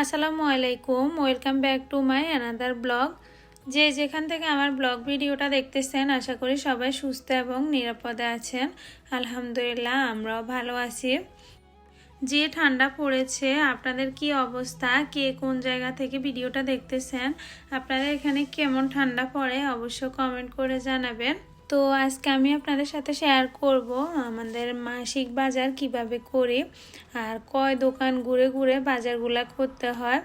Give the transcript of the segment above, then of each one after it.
আসসালামু আলাইকুম, welcome back to my another blog. যে যেখান থেকে আমার ব্লগ ভিডিওটা দেখতেছেন, আশা করি সবাই সুস্থ এবং নিরাপদে আছেন। আলহামদুলিল্লাহ, আমরাও ভালো আছি। যে ঠান্ডা পড়েছে, আপনাদের কি অবস্থা? কে কোন জায়গা থেকে ভিডিওটা দেখতেছেন? আপনাদের এখানে কেমন ঠান্ডা পড়ে অবশ্য কমেন্ট করে জানাবেন। তো আজকে আমি আপনাদের সাথে শেয়ার করব আমাদের মাসিক বাজার কিভাবে করি আর কয় দোকান ঘুরে ঘুরে বাজারগুলা করতে হয়।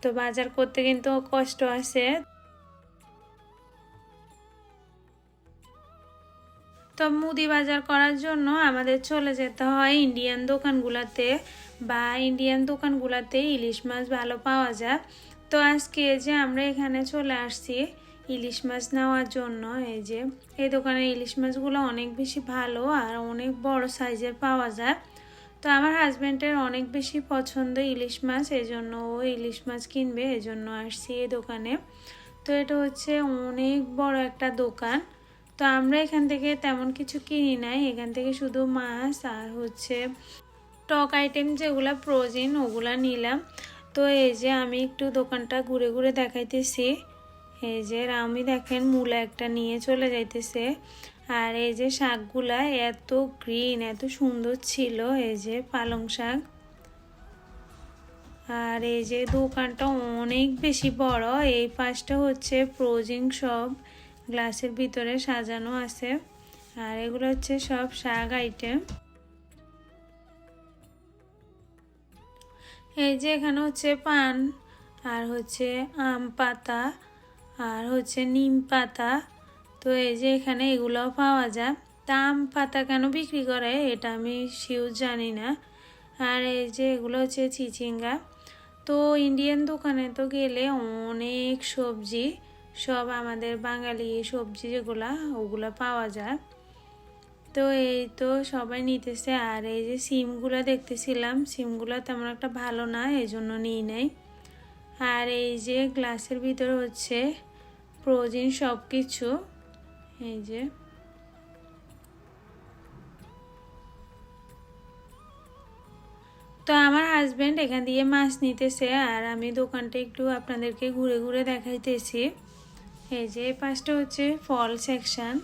তো বাজার করতে কিন্তু কষ্ট আছে। তো মুদি বাজার করার জন্য আমাদের চলে যেতে হয় ইন্ডিয়ান দোকানগুলোতে, বা ইন্ডিয়ান দোকানগুলোতে ইলিশ মাছ ভালো পাওয়া যায়। তো আজকে যে আমরা এখানে চলে আসছি ইলিশ মাছ নেওয়ার জন্য, এই দোকানের ইলিশ মাছগুলো অনেক বেশি ভালো আর অনেক বড় সাইজের পাওয়া যায়। তো আমার হাজব্যান্ডের অনেক বেশি পছন্দ ইলিশ মাছ, এই জন্য ও ইলিশ মাছ কিনবে, এই জন্য আসছি এই দোকানে। তো এটা হচ্ছে অনেক বড় একটা দোকান। তো আমরা এখান থেকে তেমন কিছু কিনি নাই, এখান থেকে শুধু মাছ আর হচ্ছে টক আইটেম যেগুলো প্রয়োজন ওগুলা নিলাম। তো এই যে আমি একটু দোকানটা ঘুরে ঘুরে দেখাইতেছি। এই যে রামি দেখেন মূলা একটা নিয়ে চলে যাইতেছে। আর এই যে শাকগুলা এত গ্রিন, এত সুন্দর ছিল, এই যে পালং শাক। আর এই যে দোকানটা অনেক বেশি বড়, এই পাশটা হচ্ছে প্রোজিং সব গ্লাসের ভিতরে সাজানো আছে। আর এগুলো হচ্ছে সব শাক আইটেম। এই যে এখানে হচ্ছে পান আর হচ্ছে আম পাতা আর হচ্ছে নিম পাতা। তো এই যে এখানে এগুলোও পাওয়া যায়। তা আম পাতা কেন বিক্রি করে এটা আমি শিওর জানি না। আর এই যে এগুলো হচ্ছে চিচিঙ্গা। তো ইন্ডিয়ান দোকানে তো গেলে অনেক সবজি, সব আমাদের বাঙালি সবজি যেগুলা ওগুলা পাওয়া যায়। তো এই তো সবাই নিতেছে। আর এই যে সিমগুলো দেখতেছিলাম, সিমগুলো তেমন একটা ভালো না, এই জন্য নিই নাই। আর এই যে গ্লাসের ভিতরে হচ্ছে প্রোটিন সব কিছু। এই যে তো আমার হাজব্যান্ড এখান দিয়ে মাছ নিতেছে আর আমি দোকানটা একটু আপনাদেরকে ঘুরে ঘুরে দেখাইতেছি। এই যে এই পাশটা হচ্ছে ফল সেকশন।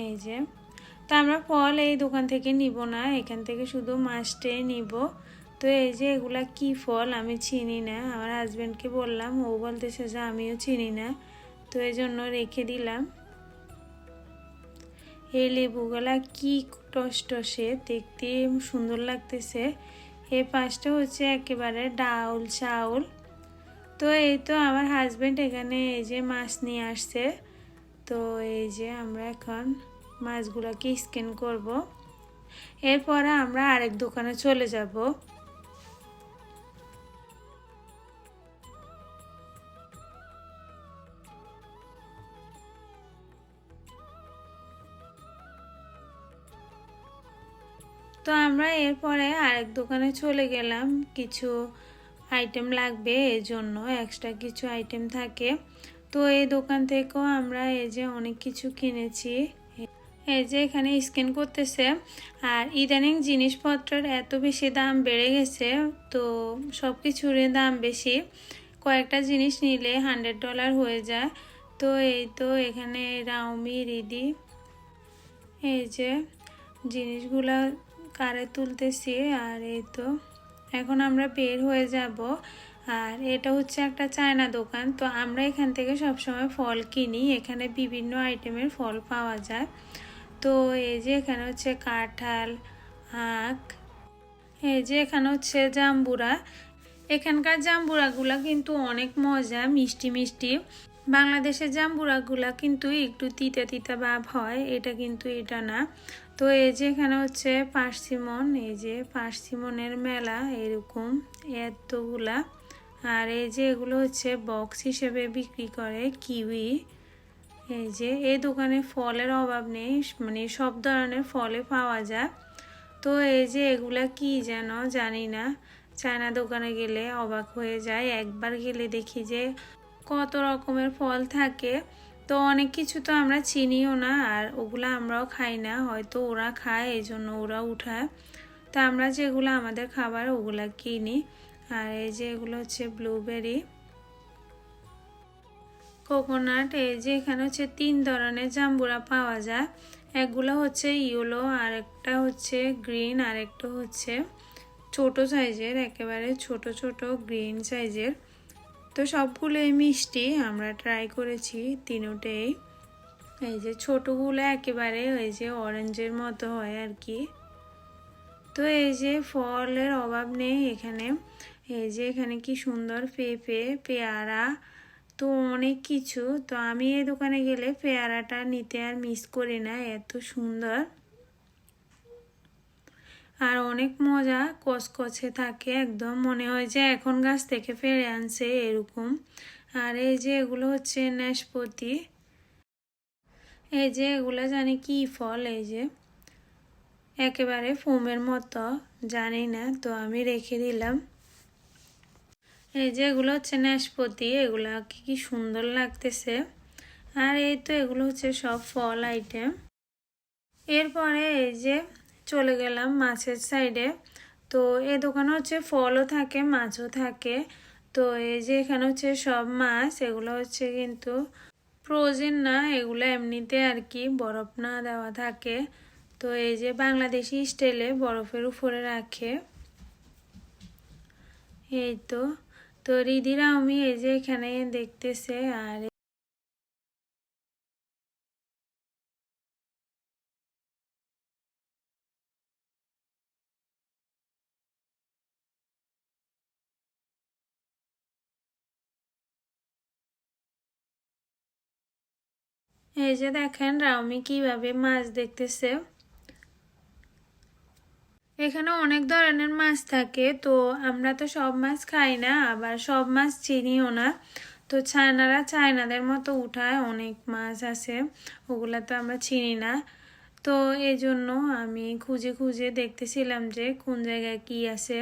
এই যে তো আমরা ফল এই দোকান থেকে নিব না, এখান থেকে শুধু মাছটাই নিব। তো এই যে এগুলা কি ফল আমি চিনি না, আমার হাজব্যান্ডকে বললাম, ও বলতেছে যে আমিও চিনি না, তো এই জন্য রেখে দিলাম। এই লেবুগুলা কি টসটসে, দেখতে সুন্দর লাগতেছে। এই পাশটা হচ্ছে একেবারে ডাউল চাউল। তো এই তো আমার হাজব্যান্ড এখানে এই যে মাছ নিয়ে আসছে। তো এই যে আমরা এখন মাছগুলোকে স্ক্যান করব, এরপরে আমরা আরেক দোকানে চলে যাব। তো আমরা এরপরে আরেক দোকানে চলে গেলাম, কিছু আইটেম লাগবে, এর জন্য এক্সট্রা কিছু আইটেম থাকে। তো এই দোকান থেকেও আমরা এই যে অনেক কিছু কিনেছি। এই যে এখানে স্ক্যান করতেছে। আর ইদানিং জিনিসপত্রের এত বেশি দাম বেড়ে গেছে, তো সব কিছুরই দাম বেশি। কয়েকটা জিনিস নিলে $100 হয়ে যায়। তো এই তো এখানে রাউমি রিদি এই যে জিনিসগুলা কারে তুলতেছি। আর এই তো এখন আমরা বের হয়ে যাব। আর এটা হচ্ছে একটা চায়না দোকান। তো আমরা এখান থেকে সবসময় ফল কিনি, এখানে বিভিন্ন আইটেমের ফল পাওয়া যায়। তো এই যে এখানে হচ্ছে কাঁঠাল, আখ, এই যে এখানে হচ্ছে জাম্বুরা। এখানকার জাম্বুরাগুলা কিন্তু অনেক মজা, মিষ্টি মিষ্টি। বাংলাদেশের জাম্বুরাগুলা কিন্তু একটু তিতা তিতা ভাব হয়, এটা কিন্তু এটা না। তো এই যে এখানে হচ্ছে পার্সিমন, এই যে পার্সিমনের মেলা এরকম এতগুলা। আর এই যে এগুলো হচ্ছে বক্স হিসেবে বিক্রি করে কিউই। এই যে এই দোকানে ফলের অভাব নেই, মানে সব ধরনের ফলে পাওয়া যায়। তো এই যে এগুলা কি যেন জানি না, চায়না দোকানে গেলে অবাক হয়ে যায়, একবার গেলে দেখি যে কত রকমের ফল থাকে। তো অনেক কিছু তো আমরা চিনিও না, আর ওগুলা আমরাও খাই না, হয়তো ওরা খায় এই জন্য ওরা উঠায়। তো আমরা যেগুলো আমাদের খাবার ওগুলা কিনি। আর এই যে এগুলো হচ্ছে ব্লুবেরি, কোকোনাট। এই যে এখানে হচ্ছে 3 ধরনের জাম্বুরা পাওয়া যায়, একগুলো হচ্ছে ইয়েলো, আর একটা হচ্ছে গ্রিন, আর একটা হচ্ছে ছোট সাইজের, একেবারে ছোট ছোট গ্রিন সাইজের। তো সবগুলোই মিষ্টি, আমরা ট্রাই করেছি তিনটেই। এই যে ছোটগুলো একেবারে ওই যে অরেঞ্জের মতো হয় আর কি। তো এই যে ফলের অভাব নেই এখানে। এই যে এখানে কি সুন্দর পেঁপে, পেয়ারা, তো অনেক কিছু। তো আমি এই দোকানে গেলে পেয়ারাটা নিতে আর মিস করি না, এত সুন্দর আর অনেক মজা, কচকচে থাকে, একদম মনে হয় যে এখন গাছ থেকে পেড়ে আনছে এরকম। আর এই যে এগুলো হচ্ছে নাশপাতি, এই যে এগুলো জানি কি ফল, এই যে একেবারে ফোমের মতো, জানি না, তো আমি রেখে দিলাম। এই যে এগুলো হচ্ছে নাশপাতি, এগুলা কি সুন্দর লাগতেছে। আর এই তো এগুলো হচ্ছে সব ফল আইটেম। এরপরে এই যে চলে গেলাম মাছের সাইডে। তো এই দোকানে হচ্ছে ফলও থাকে, মাছও থাকে। তো এই যে এখানে হচ্ছে সব মাছ, এগুলো হচ্ছে কিন্তু ফ্রোজেন না, এগুলো এমনিতে আর কি বরফ না দেওয়া থাকে। তো এই যে বাংলাদেশি স্টাইলে বরফের উপরে রাখে। এই তো তো রিদিরা আমি এই যে এখানে দেখতেছে। আর এই যে দেখেন রাউমি কিভাবে মাছ দেখতেছে। এখানে অনেক ধরনের মাছ থাকে, তো আমরা তো সব মাছ খাই না, আবার সব মাছ চিনিও না। তো চায়নারা চায়নাদের মতো উঠায়, অনেক মাছ আছে ওগুলা তো আমরা চিনি না। তো এই জন্য আমি খুঁজে খুঁজে দেখতেছিলাম যে কোন জায়গায় কি আছে।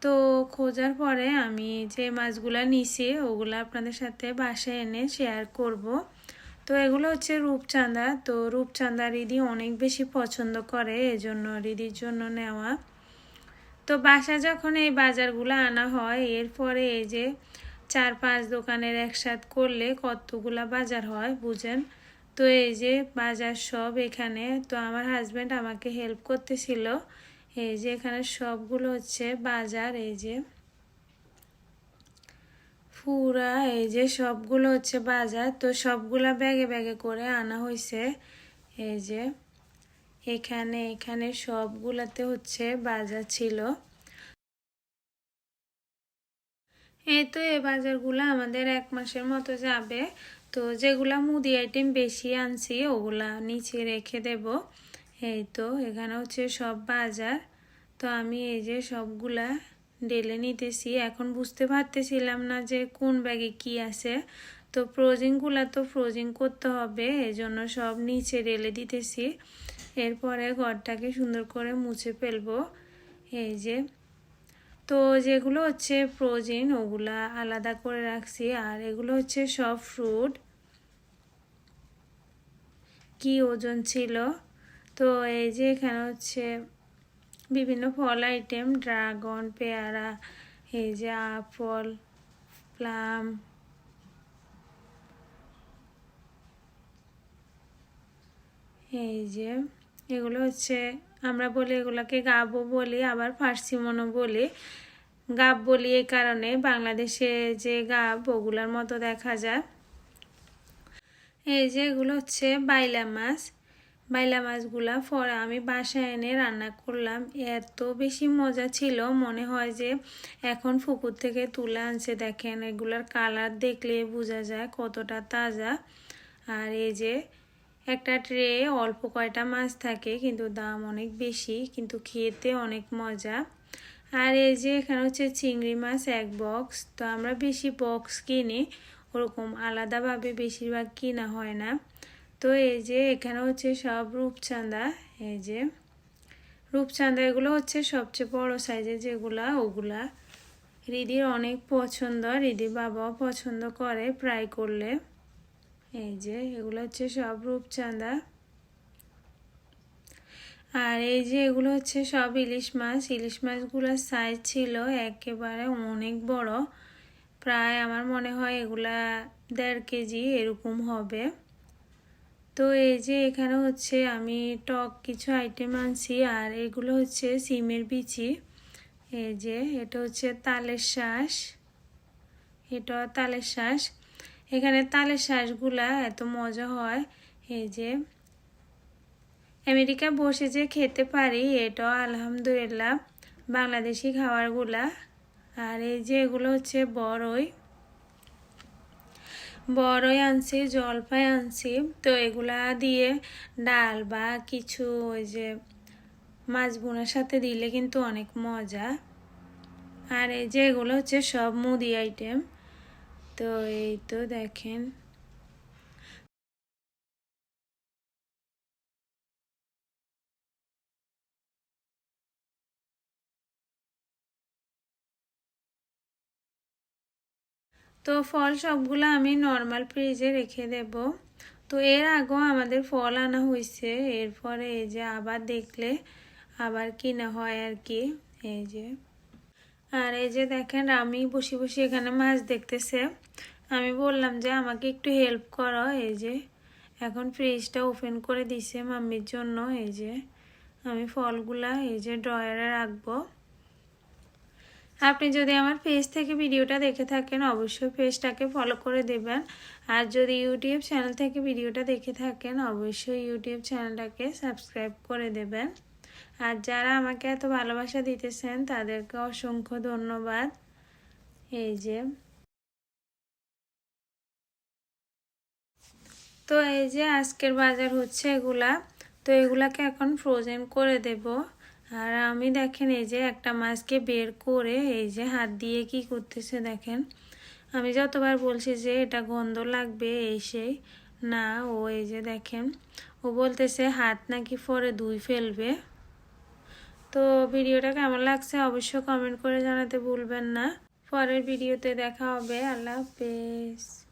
তো খোঁজার পরে আমি যে মাছগুলা নিছি ওগুলা আপনাদের সাথে বাসায় এনে শেয়ার করব। তো এগুলো হচ্ছে রূপচাঁদা। তো রূপচাঁদা রিদি অনেক বেশি পছন্দ করে, এজন্য রিদির জন্য নেওয়া। তো বাসা যখন এই বাজারগুলো আনা হয়, এরপরে এই যে 4-5 দোকানের একসাথ করলে কতগুলা বাজার হয় বুঝেন। তো এই যে বাজার সব এখানে। তো আমার হাজব্যান্ড আমাকে হেল্প করতেছিল। এই যে এখানে সবগুলো হচ্ছে বাজার, এই যে পুরা এই যে সবগুলো হচ্ছে বাজার। তো সবগুলা ব্যাগে ব্যাগে করে আনা হয়েছে। এই যে এখানে এখানে সবগুলাতে হচ্ছে বাজার ছিল। এই তো এই বাজারগুলো আমাদের 1 মাসের মতো যাবে। তো যেগুলা মুদি আইটেম বেশি আনছি ওগুলা নিচে রেখে দেব। এই তো এখানে হচ্ছে সব বাজার। তো আমি এই যে সবগুলা ঢেলে নিতেছি। এখন বুঝতে পারতেছিলাম না যে কোন ব্যাগে কি আছে। তো ফ্রোজিংগুলা তো ফ্রোজিং করতে হবে, এজন্য সব নিচে ঢেলে দিতেছি। এরপরে ঘরটাকে সুন্দর করে মুছে ফেলবো। এই যে তো যেগুলো হচ্ছে ফ্রোজেন ওগুলা আলাদা করে রাখছি। আর এগুলো হচ্ছে সব ফ্রুট, কি ওজন ছিল। তো এই যে এখানে হচ্ছে বিভিন্ন ফল আইটেম, ড্রাগন, পেয়ারা, এই যে আপেল, প্লাম, এই যে এগুলো হচ্ছে আমরা বলি এগুলাকে গাবও বলি, আবার পার্সিমনও বলি। গাব বলি এই কারণে বাংলাদেশে যে গাব ওগুলার মতো দেখা যায়। এই যে এগুলো হচ্ছে বাইলা মাছ। বাইলা মাছগুলা পরে আমি বাসায় এনে রান্না করলাম, এত বেশি মজা ছিল, মনে হয় যে এখন পুকুর থেকে তুলে আনছে। দেখেন এগুলার কালার দেখলে বোঝা যায় কতটা তাজা। আর এই যে একটা ট্রে অল্প কয়টা মাছ থাকে, কিন্তু দাম অনেক বেশি, কিন্তু খেতে অনেক মজা। আর এই যে এখানে হচ্ছে চিংড়ি মাছ 1 বক্স। তো আমরা বেশি বক্স কিনি, ওরকম আলাদাভাবে বেশিরভাগ কিনা হয় না। তো এই যে এখানে হচ্ছে সব রূপচাঁদা। এই যে রূপচাঁদা এগুলো হচ্ছে সবচেয়ে বড় সাইজের যেগুলা, ওগুলা রিদির অনেক পছন্দ, রিদির বাবাও পছন্দ করে ফ্রাই করলে। এই যে এগুলো হচ্ছে সব রূপচাঁদা। আর এই যে এগুলো হচ্ছে সব ইলিশ মাছগুলোর সাইজ ছিল একেবারে অনেক বড়, প্রায় আমার মনে হয় এগুলা 1.5 কেজি এরকম হবে। তো এই যে এখানে হচ্ছে আমি টক কিছু আইটেম আনছি, আর এগুলো হচ্ছে সিমের বিচি। এই যে এটা হচ্ছে তালের শাঁস, এটা তালের শাঁস। এখানে তালের শাঁসগুলা এত মজা হয়, এই যে আমেরিকা বসে যে খেতে পারি, এটাও আলহামদুলিল্লাহ বাংলাদেশি খাবারগুলা। আর এই যে এগুলো হচ্ছে বড়ই আনছি, জলপাই আনছি। তো এগুলা দিয়ে ডাল বা কিছু ওই যে মাছ বোনার সাথে দিলে কিন্তু অনেক মজা। আর এই যে এগুলো হচ্ছে সব মুদি আইটেম। তো এই তো দেখেন, তো ফল সবগুলো আমি নর্মাল ফ্রিজে রেখে দেব। তো এর আগেও আমাদের ফল আনা হয়েছে, এরপরে এই যে আবার দেখলে আবার কিনা হয় আর কি। এই যে আর এই যে দেখেন আমি বসে বসে এখানে মাছ দেখতেছে, আমি বললাম যে আমাকে একটু হেল্প করো। এই যে এখন ফ্রিজটা ওপেন করে দিছে মাম্মির জন্য। এই যে আমি ফলগুলা এই যে ড্রয়ারে রাখবো। আপনি যদি আমার পেজ থেকে ভিডিওটা দেখে থাকেন অবশ্যই পেজটাকে ফলো করে দেবেন, আর যদি ইউটিউব চ্যানেল থেকে ভিডিওটা দেখে থাকেন অবশ্যই ইউটিউব চ্যানেলটাকে সাবস্ক্রাইব করে দেবেন। আর যারা আমাকে এত ভালোবাসা দিতেছেন তাদেরকে অসংখ্য ধন্যবাদ। এই যে তো এই যে আজকের বাজার হচ্ছে এগুলা। তো এগুলাকে এখন ফ্রোজেন করে দেব। আর আমি দেখেন এই যে একটা মাছকে বের করে এই যে হাত দিয়ে কি করতেছে দেখেন। আমি যতবার বলছি যে এটা গন্ধ লাগবে এই সেই, না ও এই যে দেখেন ও বলতেছে হাত নাকি পরে ধুই ফেলবে। তো ভিডিওটা কেমন লাগছে অবশ্যই কমেন্ট করে জানাতে ভুলবেন না। পরের ভিডিওতে দেখা হবে। আল্লাহ হাফেজ।